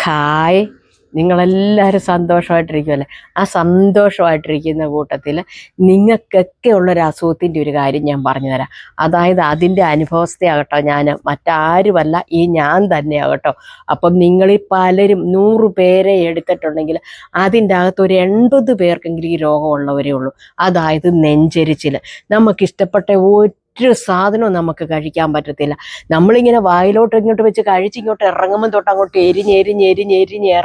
Hi, നിങ്ങളെല്ലാവരും സന്തോഷമായിട്ടിരിക്കുമല്ലേ? ആ സന്തോഷമായിട്ടിരിക്കുന്ന കൂട്ടത്തിൽ നിങ്ങൾക്കൊക്കെ ഉള്ളൊരു അസുഖത്തിൻ്റെ ഒരു കാര്യം ഞാൻ പറഞ്ഞു തരാം. അതായത് അതിൻ്റെ അനുഭവസ്ഥയാകട്ടോ ഞാൻ, മറ്റാരുമല്ല, ഈ ഞാൻ തന്നെയാകട്ടോ. അപ്പം നിങ്ങളിൽ പലരും 100 പേരെ എടുത്തിട്ടുണ്ടെങ്കിൽ അതിൻ്റെ അകത്ത് ഒരു 80 പേർക്കെങ്കിലും ഈ രോഗമുള്ളവരേ ഉള്ളൂ. അതായത് നെഞ്ചെരിച്ചിൽ. നമുക്കിഷ്ടപ്പെട്ട ഒരു സാധനവും നമുക്ക് കഴിക്കാൻ പറ്റത്തില്ല. നമ്മളിങ്ങനെ വായിലോട്ട് ഇങ്ങോട്ട് വെച്ച് കഴിച്ചിങ്ങോട്ട് ഇറങ്ങുമ്പോൾ തൊട്ട് അങ്ങോട്ട് എരിഞ്ഞ്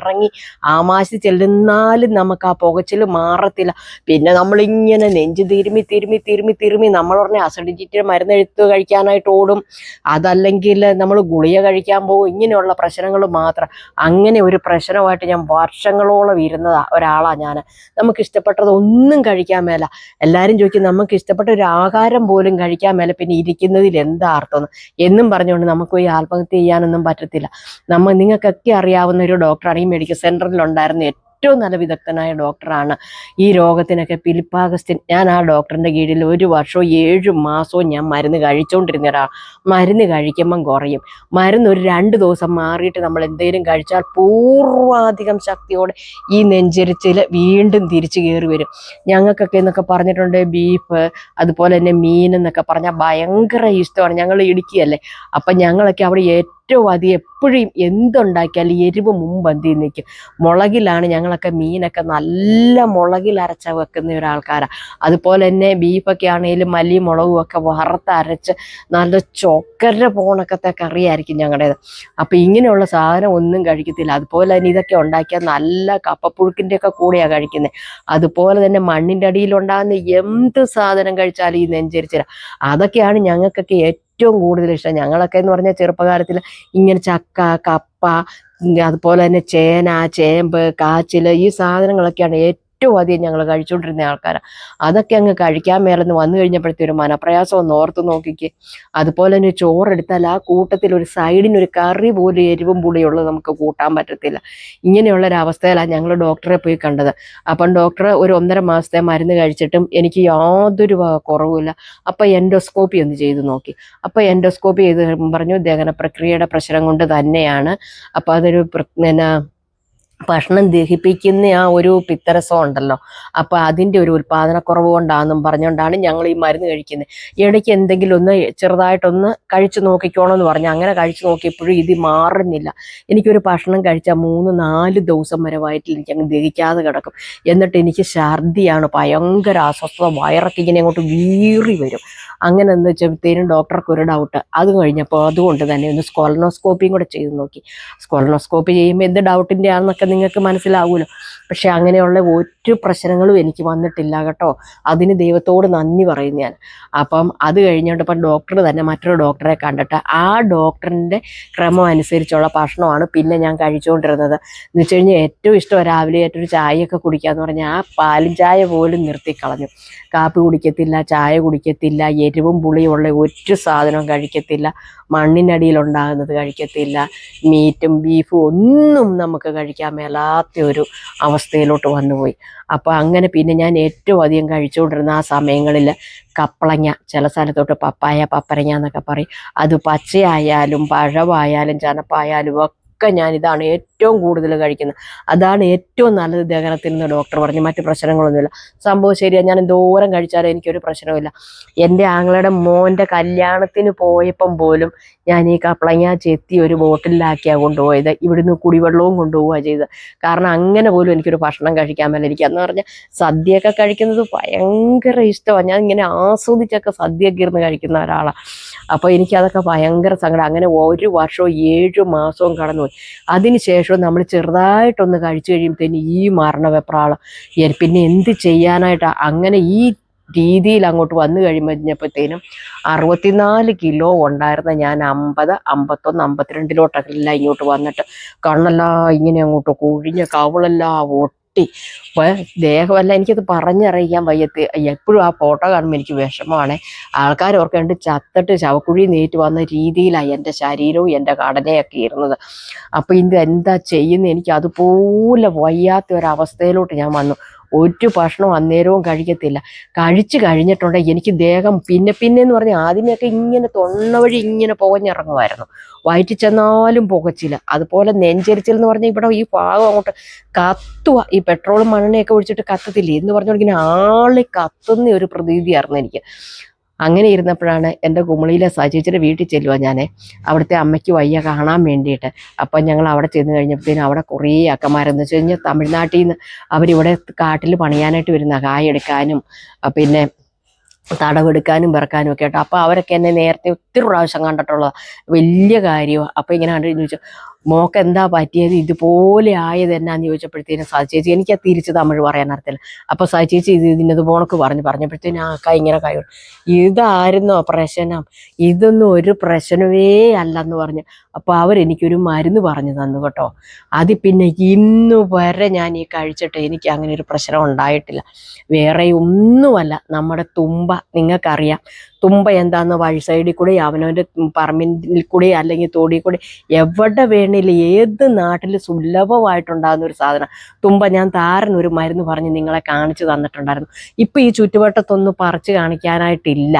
ആമാശി ചെല്ലുന്നാലും നമുക്ക് ആ പുകച്ചിൽ മാറത്തില്ല. പിന്നെ നമ്മളിങ്ങനെ നെഞ്ച് തിരുമ്മി നമ്മൾ പറഞ്ഞ അസിഡിറ്റിയുടെ മരുന്ന് എടുത്ത് കഴിക്കാനായിട്ട് ഓടും, അതല്ലെങ്കിൽ നമ്മൾ ഗുളിക കഴിക്കാൻ പോകും. ഇങ്ങനെയുള്ള പ്രശ്നങ്ങൾ മാത്രം. അങ്ങനെ ഒരു പ്രശ്നമായിട്ട് ഞാൻ വർഷങ്ങളോളം ഇരുന്നതാ ഒരാളാണ് ഞാൻ. നമുക്കിഷ്ടപ്പെട്ടത് ഒന്നും കഴിക്കാൻ മേല. എല്ലാവരും ചോദിക്കും നമുക്ക് ഇഷ്ടപ്പെട്ട ഒരു ആഹാരം പോലും കഴിക്കാൻ മേല, പിന്നെ ഇരിക്കുന്നതിൽ എന്താ അർത്ഥം എന്നും പറഞ്ഞുകൊണ്ട് നമുക്ക് ഈ ആത്മഹത്യ ചെയ്യാനൊന്നും പറ്റത്തില്ല. നിങ്ങൾക്കൊക്കെ അറിയാവുന്ന ഒരു ഡോക്ടറാണ്, ഈ മെഡിക്കൽ സെന്ററിലുണ്ടായിരുന്ന ഏറ്റവും നല്ല വിദഗ്ധനായ ഡോക്ടറാണ് ഈ രോഗത്തിനൊക്കെ, ഫിലിപ്പ് അഗസ്റ്റിൻ. ഞാൻ ആ ഡോക്ടറിൻ്റെ കീഴിൽ 1 വർഷവും 7 മാസവും ഞാൻ മരുന്ന് കഴിച്ചുകൊണ്ടിരുന്ന ഒരാൾ. മരുന്ന് കഴിക്കുമ്പം കുറയും. മരുന്ന് ഒരു 2 ദിവസം മാറിയിട്ട് നമ്മൾ എന്തെങ്കിലും കഴിച്ചാൽ പൂർവാധികം ശക്തിയോടെ ഈ നെഞ്ചെരിച്ചിൽ വീണ്ടും തിരിച്ചു കയറി വരും. ഞങ്ങൾക്കൊക്കെ എന്നൊക്കെ പറഞ്ഞിട്ടുണ്ട് ബീഫ്, അതുപോലെ തന്നെ മീൻ എന്നൊക്കെ പറഞ്ഞാൽ ഭയങ്കര ഇഷ്ടമാണ്. ഞങ്ങൾ ഇടുക്കിയല്ലേ, അപ്പം ഞങ്ങളൊക്കെ അവിടെ ഏറ്റവും അധികം എപ്പോഴും എന്തുണ്ടാക്കിയാലും എരിവ് മുമ്പന്തി നിൽക്കും. മുളകിലാണ് ഞങ്ങളൊക്കെ മീനൊക്കെ നല്ല മുളകിൽ അരച്ച വെക്കുന്ന ഒരാൾക്കാരാണ്. അതുപോലെ തന്നെ ബീഫൊക്കെ ആണെങ്കിലും മല്ലി മുളകും ഒക്കെ വറുത്തരച്ച് നല്ല ചൊക്കര പോണക്കത്തെ കറിയായിരിക്കും ഞങ്ങളുടേത്. അപ്പം ഇങ്ങനെയുള്ള സാധനം ഒന്നും കഴിക്കത്തില്ല. അതുപോലെ തന്നെ ഇതൊക്കെ ഉണ്ടാക്കിയാൽ നല്ല കപ്പപ്പുഴുക്കിൻ്റെ ഒക്കെ കൂടെയാണ് കഴിക്കുന്നത്. അതുപോലെ തന്നെ മണ്ണിൻ്റെ അടിയിലുണ്ടാകുന്ന എന്ത് സാധനം കഴിച്ചാലും ഈ നെഞ്ചരിച്ചില്ല. അതൊക്കെയാണ് ഞങ്ങൾക്കൊക്കെ ഏറ്റവും കൂടുതൽ ഇഷ്ടം. ഞങ്ങളൊക്കെ എന്ന് പറഞ്ഞാൽ ചെറുപ്പകാലത്തിൽ ഇങ്ങനെ ചക്ക, കപ്പ, അതുപോലെ തന്നെ ചേന, ചേമ്പ്, കാച്ചിൽ, ഈ സാധനങ്ങളൊക്കെയാണ് ഏറ്റവും അധികം ഞങ്ങൾ കഴിച്ചുകൊണ്ടിരുന്ന ആൾക്കാരാണ്. അതൊക്കെ അങ്ങ് കഴിക്കാൻ മേലെന്ന് വന്നു കഴിഞ്ഞപ്പോഴത്തെ ഒരു മനപ്രയാസം ഒന്ന് ഓർത്ത് നോക്കിക്ക്. അതുപോലെ തന്നെ ചോറെടുത്താൽ ആ കൂട്ടത്തിൽ ഒരു സൈഡിനൊരു കറി പോലും എരിവും പുളിയുള്ളത് നമുക്ക് കൂട്ടാൻ പറ്റത്തില്ല. ഇങ്ങനെയുള്ളൊരവസ്ഥയിലാണ് ഞങ്ങൾ ഡോക്ടറെ പോയി കണ്ടത്. അപ്പം ഡോക്ടർ ഒരു 1.5 മാസത്തെ മരുന്ന് കഴിച്ചിട്ടും എനിക്ക് യാതൊരു കുറവുമില്ല. അപ്പം എൻഡോസ്കോപ്പി ഒന്ന് ചെയ്ത് നോക്കി. അപ്പോൾ എൻഡോസ്കോപ്പി ചെയ്ത് പറഞ്ഞു ദഹന പ്രക്രിയയുടെ പ്രശ്നം കൊണ്ട് തന്നെയാണ്. അപ്പോൾ അതൊരു ഭക്ഷണം ദഹിപ്പിക്കുന്ന ആ ഒരു പിത്തരസം ഉണ്ടല്ലോ, അപ്പോൾ അതിൻ്റെ ഒരു ഉൽപ്പാദനക്കുറവ് കൊണ്ടാണെന്നും പറഞ്ഞുകൊണ്ടാണ് ഞങ്ങൾ ഈ മരുന്ന് കഴിക്കുന്നത്. ഇടയ്ക്ക് എന്തെങ്കിലും ഒന്ന് ചെറുതായിട്ടൊന്ന് കഴിച്ചു നോക്കിക്കോണമെന്ന് പറഞ്ഞു. അങ്ങനെ കഴിച്ചു നോക്കിയപ്പോഴും ഇത് മാറുന്നില്ല. എനിക്കൊരു ഭക്ഷണം കഴിച്ചാൽ 3-4 ദിവസം വരെ വയറ്റിൽ എനിക്കങ്ങ് ദഹിക്കാതെ കിടക്കും. എന്നിട്ട് എനിക്ക് ഛർദിയാണ്, ഭയങ്കര അസ്വസ്ഥത, വയറൊക്കെ ഇങ്ങനെ അങ്ങോട്ട് വീറി വരും. അങ്ങനെ എന്ന് വെച്ചപ്പോഴത്തേനും ഡോക്ടർക്ക് ഒരു ഡൗട്ട്. അത് കഴിഞ്ഞപ്പോൾ അതുകൊണ്ട് തന്നെ ഒന്ന് സ്കൊളനോസ്കോപ്പിയും കൂടെ ചെയ്ത് നോക്കി. സ്കൊളനോസ്കോപ്പി ചെയ്യുമ്പോൾ എന്ത് ഡൗട്ടിൻ്റെ ആണെന്നൊക്കെ നിങ്ങൾക്ക് മനസ്സിലാവുമല്ലോ. പക്ഷെ അങ്ങനെയുള്ള ഒരു പ്രശ്നങ്ങളും എനിക്ക് വന്നിട്ടില്ല കേട്ടോ. അതിന് ദൈവത്തോട് നന്ദി പറയും ഞാൻ. അപ്പം അത് കഴിഞ്ഞിട്ട് ഇപ്പം ഡോക്ടർ തന്നെ മറ്റൊരു ഡോക്ടറെ കണ്ടിട്ട് ആ ഡോക്ടറിൻ്റെ ക്രമം അനുസരിച്ചുള്ള ഭക്ഷണമാണ് പിന്നെ ഞാൻ കഴിച്ചുകൊണ്ടിരുന്നത്. എന്ന് വെച്ച് കഴിഞ്ഞാൽ ഏറ്റവും ഇഷ്ടം രാവിലെ ഏറ്റൊരു ചായയൊക്കെ കുടിക്കാമെന്ന് പറഞ്ഞാൽ ആ പാലും ചായ പോലും നിർത്തിക്കളഞ്ഞു. കാപ്പി കുടിക്കത്തില്ല, ചായ കുടിക്കത്തില്ല, എരിവും പുളിയുള്ള ഒരു സാധനവും കഴിക്കത്തില്ല, മണ്ണിനടിയിലുണ്ടാകുന്നത് കഴിക്കത്തില്ല, മീറ്റും ബീഫും ഒന്നും നമുക്ക് കഴിക്കാൻ മേലാത്ത ഒരു അവസ്ഥയിലോട്ട് വന്നുപോയി. അപ്പോൾ അങ്ങനെ പിന്നെ ഞാൻ ഏറ്റവും അധികം കഴിച്ചുകൊണ്ടിരുന്ന ആ സമയങ്ങളിൽ കപ്പളങ്ങ, ചില സ്ഥലത്തോട്ട് പപ്പായ, പപ്പരങ്ങ എന്നൊക്കെ പറയും, അത് പച്ചയായാലും പഴമായാലും ചനപ്പായാലും ഒക്കെ ഞാൻ ഇതാണ് ഏറ്റവും കൂടുതൽ കഴിക്കുന്നത്. അതാണ് ഏറ്റവും നല്ലത് ദഹനത്തിൽ നിന്ന് ഡോക്ടർ പറഞ്ഞു. മറ്റു പ്രശ്നങ്ങളൊന്നുമില്ല. സംഭവം ശരിയാണ്, ഞാൻ എന്തോരം കഴിച്ചാലും എനിക്കൊരു പ്രശ്നമില്ല. എൻ്റെ ആങ്ങളുടെ മോൻ്റെ കല്യാണത്തിന് പോയപ്പം പോലും ഞാൻ ഈ കപ്പളങ്ങ ചെത്തി ഒരു ബോട്ടിലാക്കിയാണ് കൊണ്ടുപോയത്. ഇവിടുന്ന് കുടിവെള്ളവും കൊണ്ടുപോവുകയാണ് ചെയ്തത്. കാരണം അങ്ങനെ പോലും എനിക്കൊരു ഭക്ഷണം കഴിക്കാൻ മേല. എനിക്കെന്ന് പറഞ്ഞാൽ സദ്യയൊക്കെ കഴിക്കുന്നത് ഭയങ്കര ഇഷ്ടമാണ്. ഞാൻ ഇങ്ങനെ ആസ്വദിച്ചൊക്കെ സദ്യയൊക്കെ ഇരുന്ന് കഴിക്കുന്ന ഒരാളാണ്. അപ്പോൾ എനിക്കതൊക്കെ ഭയങ്കര സങ്കടം. അങ്ങനെ 1 വർഷവും 7 മാസവും കടന്നുപോയി. അതിനുശേഷം നമ്മൾ ചെറുതായിട്ടൊന്ന് കഴിച്ചു കഴിയുമ്പോഴത്തേന് ഈ മരണവെപ്രാളം. പിന്നെ എന്ത് ചെയ്യാനായിട്ടാണ്? അങ്ങനെ ഈ രീതിയിൽ അങ്ങോട്ട് വന്നു കഴിഞ്ഞപ്പോഴത്തേനും 64 കിലോ ഉണ്ടായിരുന്ന ഞാൻ 50, 51, 52 ഇങ്ങോട്ട് വന്നിട്ട് കണ്ണെല്ലാം ഇങ്ങനെ അങ്ങോട്ട് കുഴിഞ്ഞ കവിളെല്ലാം ഒട്ടി ദേഹമല്ല. എനിക്കത് പറഞ്ഞറിയിക്കാൻ വയ്യത്ത്. എപ്പോഴും ആ ഫോട്ടോ കാണുമ്പോൾ എനിക്ക് വിഷമമാണ്. ആൾക്കാർ ഓർക്കേണ്ട ചത്തിട്ട് ശവക്കുഴി നീറ്റ് വന്ന രീതിയിലാണ് എൻ്റെ ശരീരവും എൻ്റെ ഘടനയൊക്കെ ഇരുന്നത്. അപ്പോൾ ഇത് എന്താ ചെയ്യുന്നത്? എനിക്ക് അതുപോലെ വയ്യാത്ത ഒരവസ്ഥയിലോട്ട് ഞാൻ വന്നു. ഒരു ഭക്ഷണം അന്നേരവും കഴിക്കത്തില്ല. കഴിച്ചു കഴിഞ്ഞിട്ടുണ്ടെങ്കിൽ എനിക്ക് ദേഹം പിന്നെന്ന് പറഞ്ഞാൽ ആദ്യമൊക്കെ ഇങ്ങനെ തൊണ്ട വഴി ഇങ്ങനെ പുകഞ്ഞിറങ്ങുമായിരുന്നു, വയറ്റിൽ ചെന്നാലും പുകച്ചില്ല. അതുപോലെ നെഞ്ചരിച്ചിൽ എന്ന് പറഞ്ഞാൽ ഇവിടെ ഈ ഭാഗം അങ്ങോട്ട് കത്തുക, ഈ പെട്രോളും മണ്ണെണ്ണയൊക്കെ ഒഴിച്ചിട്ട് കത്തത്തില്ലേ എന്ന് പറഞ്ഞാൽ ഇങ്ങനെ ആളി കത്തുന്ന ഒരു പ്രതീതിയായിരുന്നു എനിക്ക്. അങ്ങനെ ഇരുന്നപ്പോഴാണ് എൻ്റെ കുമളിയിലെ സജീച്ചിയുടെ വീട്ടിൽ ചെല്ലുക ഞാൻ, അവിടുത്തെ അമ്മയ്ക്ക് വയ്യ കാണാൻ വേണ്ടിയിട്ട്. അപ്പം ഞങ്ങൾ അവിടെ ചെന്ന് കഴിഞ്ഞപ്പോഴത്തേനും അവിടെ കുറേ അക്കന്മാരെന്ന് വെച്ച് കഴിഞ്ഞാൽ തമിഴ്നാട്ടിൽ നിന്ന് അവരിവിടെ കാട്ടിൽ പണിയാനായിട്ട് വരുന്ന കായെടുക്കാനും പിന്നെ തടവെടുക്കാനും പെറുക്കാനും ഒക്കെ ആയിട്ട്. അപ്പോൾ അവരൊക്കെ എന്നെ നേരത്തെ ഒത്തിരി പ്രാവശ്യം കണ്ടിട്ടുള്ളത്, വലിയ കാര്യമാണ്. അപ്പോൾ ഇങ്ങനെ കണ്ടു ചോദിച്ചു, മോക്ക് എന്താ പറ്റിയത്, ഇതുപോലെ ആയത് എന്നാന്ന് ചോദിച്ചപ്പോഴത്തേനും സാചേച്ചി, എനിക്ക് തിരിച്ച് തമിഴ് പറയാൻ അറിയത്തില്ല. അപ്പോൾ സാചേച്ചി ഇതിന്നത് പോണക്ക് പറഞ്ഞപ്പോഴത്തേനും ആ കൈ ഇങ്ങനെ കൈ, ഇതായിരുന്നോ പ്രശ്നം, ഇതൊന്നും ഒരു പ്രശ്നമേ അല്ലെന്ന് പറഞ്ഞു. അപ്പോൾ അവരെനിക്കൊരു മരുന്ന് പറഞ്ഞു തന്നു കേട്ടോ. അത് പിന്നെ ഇന്നു വരെ ഞാൻ ഈ കഴിച്ചിട്ട് എനിക്ക് അങ്ങനെ ഒരു പ്രശ്നം ഉണ്ടായിട്ടില്ല. വേറെ ഒന്നുമല്ല, നമ്മുടെ തുമ്പ, നിങ്ങൾക്കറിയാം തുമ്പ എന്താന്ന്, വഴി സൈഡിൽ കൂടെ അവനവൻ്റെ പറമ്പിൽ കൂടെ അല്ലെങ്കിൽ തോടിൽ കൂടെ എവിടെ വേണേലും ഏത് നാട്ടിൽ സുലഭമായിട്ടുണ്ടാകുന്ന ഒരു സാധനം തുമ്പ. ഞാൻ താരനൊരു മരുന്ന് പറഞ്ഞ് നിങ്ങളെ കാണിച്ചു തന്നിട്ടുണ്ടായിരുന്നു. ഇപ്പം ഈ ചുറ്റുവട്ടത്തൊന്നും പറിച്ച് കാണിക്കാനായിട്ടില്ല.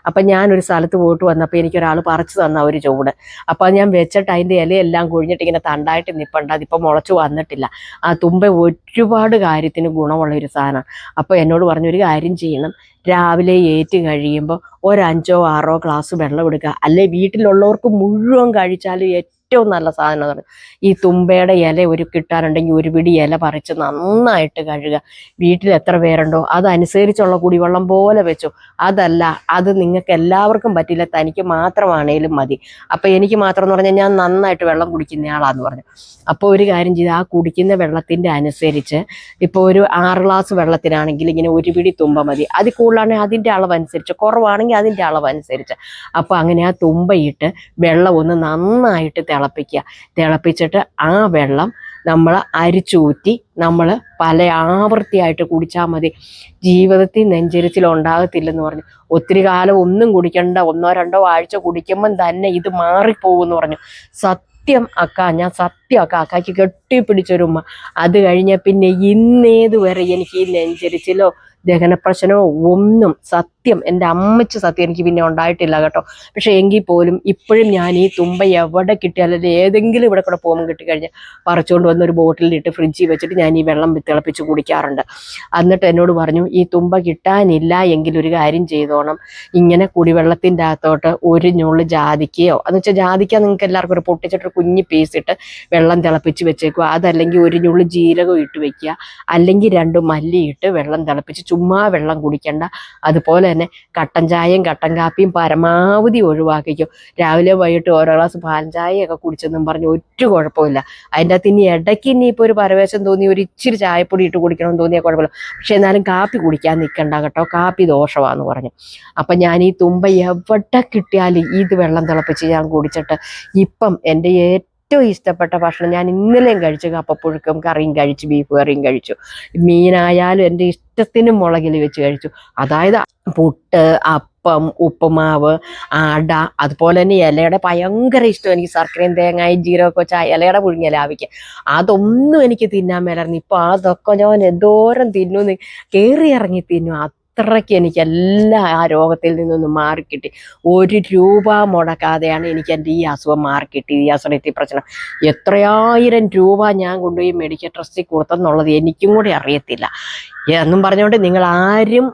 അപ്പം ഞാനൊരു സ്ഥലത്ത് പോയിട്ട് വന്നപ്പോൾ എനിക്കൊരാൾ പറിച്ചു തന്ന ഒരു ചൂട്. അപ്പോൾ ഞാൻ വെച്ചിട്ട് അതിൻ്റെ ഇലയെല്ലാം കൊഴിഞ്ഞിട്ട് ഇങ്ങനെ തണ്ടായിട്ട് നിൽപ്പുണ്ട്, അതിപ്പോൾ മുളച്ചു വന്നിട്ടില്ല. ആ തുമ്പ ഒരുപാട് കാര്യത്തിന് ഗുണമുള്ള ഒരു സാധനമാണ്. അപ്പോൾ എന്നോട് പറഞ്ഞു, ഒരു കാര്യം ചെയ്യണം, രാവിലെ ഏറ്റ് കഴിയുമ്പോൾ ഒരു 5 or 6 ഗ്ലാസ് വെള്ളം എടുക്കുക, അല്ലെ വീട്ടിലുള്ളവർക്ക് മുഴുവൻ കഴിച്ചാലും ഏറ്റവും നല്ല സാധനം. ഈ തുമ്പയുടെ ഇല ഒരു കിട്ടാനുണ്ടെങ്കിൽ ഒരു പിടി ഇല പറിച്ച് നന്നായിട്ട് കഴുകുക. വീട്ടിൽ എത്ര പേരുണ്ടോ അതനുസരിച്ചുള്ള കുടിവെള്ളം പോലെ വെച്ചു. അതല്ല, അത് നിങ്ങൾക്ക് എല്ലാവർക്കും പറ്റില്ല, തനിക്ക് മാത്രമാണേലും മതി. അപ്പം എനിക്ക് മാത്രം എന്ന് പറഞ്ഞാൽ ഞാൻ നന്നായിട്ട് വെള്ളം കുടിക്കുന്നയാളാന്ന് പറഞ്ഞു. അപ്പോൾ ഒരു കാര്യം ചെയ്ത്, ആ കുടിക്കുന്ന വെള്ളത്തിൻ്റെ അനുസരിച്ച് ഇപ്പോൾ ഒരു 6 ഗ്ലാസ് വെള്ളത്തിനാണെങ്കിൽ ഇങ്ങനെ ഒരു പിടി തുമ്പ മതി. അതിൽ കൂടുതലാണെങ്കിൽ അതിൻ്റെ അളവനുസരിച്ച്, കുറവാണെങ്കിൽ അതിൻ്റെ അളവനുസരിച്ച്. അപ്പോൾ അങ്ങനെ ആ തുമ്പയിട്ട് വെള്ളം ഒന്ന് നന്നായിട്ട് തിളപ്പിച്ചിട്ട് ആ വെള്ളം നമ്മൾ അരിച്ചൂറ്റി നമ്മൾ പല ആവർത്തിയായിട്ട് കുടിച്ചാൽ മതി. ജീവിതത്തിൽ നെഞ്ചരിച്ചിൽ ഉണ്ടാകത്തില്ലെന്ന് പറഞ്ഞു. ഒത്തിരി കാലം ഒന്നും കുടിക്കണ്ട, 1-2 ആഴ്ച കുടിക്കുമ്പം തന്നെ ഇത് മാറിപ്പോകുമെന്ന് പറഞ്ഞു. സത്യം അക്ക, ഞാൻ സത്യം അക്ക, അക്കായ്ക്ക് കെട്ടിപ്പിടിച്ചൊരുമ്മ. അത് കഴിഞ്ഞ പിന്നെ ഇന്നേത് വരെ എനിക്ക് ഈ നെഞ്ചരിച്ചിലോ ദഹനപ്രശ്നമോ ഒന്നും, സത്യം എൻ്റെ അമ്മച്ച് സത്യം, എനിക്ക് പിന്നെ ഉണ്ടായിട്ടില്ല കേട്ടോ. പക്ഷെ എങ്കിൽ പോലും ഇപ്പോഴും ഞാൻ ഈ തുമ്പ എവിടെ കിട്ടിയാലും ഏതെങ്കിലും ഇവിടെ കൂടെ പോകുമ്പോൾ കിട്ടിക്കഴിഞ്ഞാൽ പറിച്ചുകൊണ്ട് വന്ന് ഒരു ബോട്ടിലിട്ട് ഫ്രിഡ്ജിൽ വെച്ചിട്ട് ഞാൻ ഈ വെള്ളം തിളപ്പിച്ച് കുടിക്കാറുണ്ട്. എന്നിട്ട് എന്നോട് പറഞ്ഞു, ഈ തുമ്പ കിട്ടാനില്ല എങ്കിൽ ഒരു കാര്യം ചെയ്തോണം, ഇങ്ങനെ കുടിവെള്ളത്തിൻ്റെ അകത്തോട്ട് ഒരു ഞുള്ള് ജാതിക്കയോ, എന്ന് വെച്ചാൽ ജാതിക്ക നിങ്ങൾക്ക് എല്ലാവർക്കും ഒരു പൊട്ടിച്ചിട്ട് കുഞ്ഞി പീസിട്ട് വെള്ളം തിളപ്പിച്ച് വെച്ചേക്കുക. അതല്ലെങ്കിൽ ഒരു ഞുള്ള് ജീരകം ഇട്ട് വെക്കുക, അല്ലെങ്കിൽ 2 മല്ലി ഇട്ട് വെള്ളം തിളപ്പിച്ച് ചുമ്മാ വെള്ളം കുടിക്കണ്ട. അതുപോലെ തന്നെ കട്ടൻ ചായയും കട്ടൻ കാപ്പിയും പരമാവധി ഒഴിവാക്കിക്കും. രാവിലെ വൈകിട്ട് ഓരോ ഗ്ലാസ് പാൽ ചായയൊക്കെ കുടിച്ചെന്നും പറഞ്ഞ് ഒരു കുഴപ്പമില്ല. അതിൻ്റെ അകത്ത് ഇനി ഇടയ്ക്ക് ഇനിയിപ്പോൾ ഒരു പരവേശം തോന്നി ഒരു ഇച്ചിരി ചായപ്പൊടി ഇട്ട് കുടിക്കണമെന്ന് തോന്നിയാൽ കുഴപ്പമില്ല. പക്ഷെ എന്നാലും കാപ്പി കുടിക്കാൻ നിൽക്കണ്ട കേട്ടോ, കാപ്പി ദോഷമാണെന്ന് പറഞ്ഞു. അപ്പം ഞാൻ ഈ തുമ്പ എവിടെ കിട്ടിയാലും ഇത് വെള്ളം തിളപ്പിച്ച് ഞാൻ കുടിച്ചിട്ട് ഇപ്പം എൻ്റെ ഏറ്റവും ഇഷ്ടപ്പെട്ട ഭക്ഷണം, ഞാൻ ഇന്നലെയും കഴിച്ചു കപ്പപ്പുഴുക്കും കറിയും കഴിച്ചു, ബീഫ് കറിയും കഴിച്ചു, മീനായാലും എൻ്റെ ഇഷ്ടത്തിന് മുളകിൽ വെച്ച് കഴിച്ചു. അതായത് പുട്ട്, അപ്പം, ഉപ്പുമാവ്, അട, അതുപോലെ തന്നെ ഇലയുടെ ഭയങ്കര ഇഷ്ടം എനിക്ക്. ശർക്കരയും തേങ്ങയും ജീരകമൊക്കെ വെച്ചാൽ ഇലയുടെ പുഴുങ്ങിയ ലാവിക്ക് അതൊന്നും എനിക്ക് തിന്നാൻ മേലായിരുന്നു. ഇപ്പം അതൊക്കെ ഞാൻ എന്തോരം തിന്നു, കയറി ഇറങ്ങി തിന്നു. അത്രയ്ക്ക് എനിക്ക് എല്ലാ ആ രോഗത്തിൽ നിന്നൊന്ന് മാറിക്കിട്ടി. 1 രൂപ മുടക്കാതെയാണ് എനിക്ക് എൻ്റെ ഈ അസുഖം മാറിക്കിട്ടി. ഈ അസിഡിറ്റി പ്രശ്നം എത്രയായിരം രൂപ ഞാൻ കൊണ്ടുപോയി മെഡിക്കൽ ട്രസ്റ്റിൽ കൊടുത്തെന്നുള്ളത് എനിക്കും കൂടി അറിയത്തില്ല. എന്നും പറഞ്ഞുകൊണ്ട് നിങ്ങൾ ആരും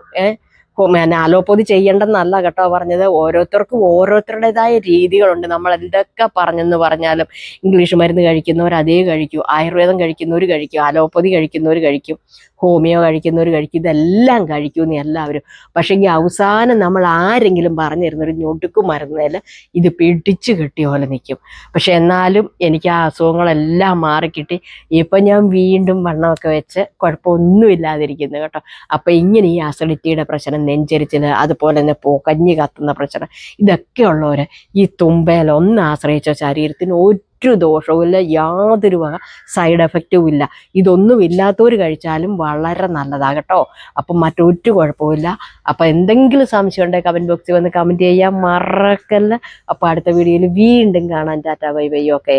അലോപ്പതി ചെയ്യേണ്ടെന്നല്ല കേട്ടോ പറഞ്ഞത്. ഓരോരുത്തർക്കും ഓരോരുത്തരുടേതായ രീതികളുണ്ട്. നമ്മൾ എന്തൊക്കെ പറഞ്ഞെന്ന് പറഞ്ഞാലും ഇംഗ്ലീഷ് മരുന്ന് കഴിക്കുന്നവർ അതേ കഴിക്കൂ, ആയുർവേദം കഴിക്കുന്നവർ കഴിക്കും, അലോപ്പതി കഴിക്കുന്നവർ കഴിക്കും, ഹോമിയോ കഴിക്കുന്നവർ കഴിക്കും, ഇതെല്ലാം കഴിക്കുമെന്ന് എല്ലാവരും. പക്ഷേ ഈ അവസാനം നമ്മൾ ആരെങ്കിലും പറഞ്ഞു തരുന്നൊരു ഞൊടുക്ക് മരുന്നേൽ ഇത് പിടിച്ചു കെട്ടിയ പോലെ നിൽക്കും. പക്ഷെ എന്നാലും എനിക്ക് ആ അസുഖങ്ങളെല്ലാം മാറിക്കിട്ടി. ഇപ്പം ഞാൻ വീണ്ടും വണ്ണമൊക്കെ വെച്ച് കുഴപ്പമൊന്നുമില്ലാതിരിക്കുന്നു കേട്ടോ. അപ്പം ഇങ്ങനെ ഈ അസിഡിറ്റിയുടെ പ്രശ്നം, നെഞ്ചരിച്ചിൽ, അതുപോലെ തന്നെ കഞ്ഞി കത്തുന്ന പ്രശ്നം, ഇതൊക്കെ ഉള്ളവർ ഈ തുമ്പയിലൊന്ന് ആശ്രയിച്ച ശരീരത്തിന് ഒരു ദോഷവുമില്ല, യാതൊരു വക സൈഡ് എഫക്റ്റും ഇല്ല. ഇതൊന്നും ഇല്ലാത്തവർ കഴിച്ചാലും വളരെ നല്ലതാണ് കേട്ടോ. അപ്പം മറ്റൊരു കുഴപ്പമില്ല. അപ്പം എന്തെങ്കിലും സംശയം ഉണ്ടെങ്കിൽ കമൻറ്റ് ബോക്സിൽ വന്ന് കമൻറ്റ് ചെയ്യാൻ മറക്കല്ല. അപ്പോൾ അടുത്ത വീഡിയോയിൽ വീണ്ടും കാണാം. Tata bye bye. ഓക്കെ.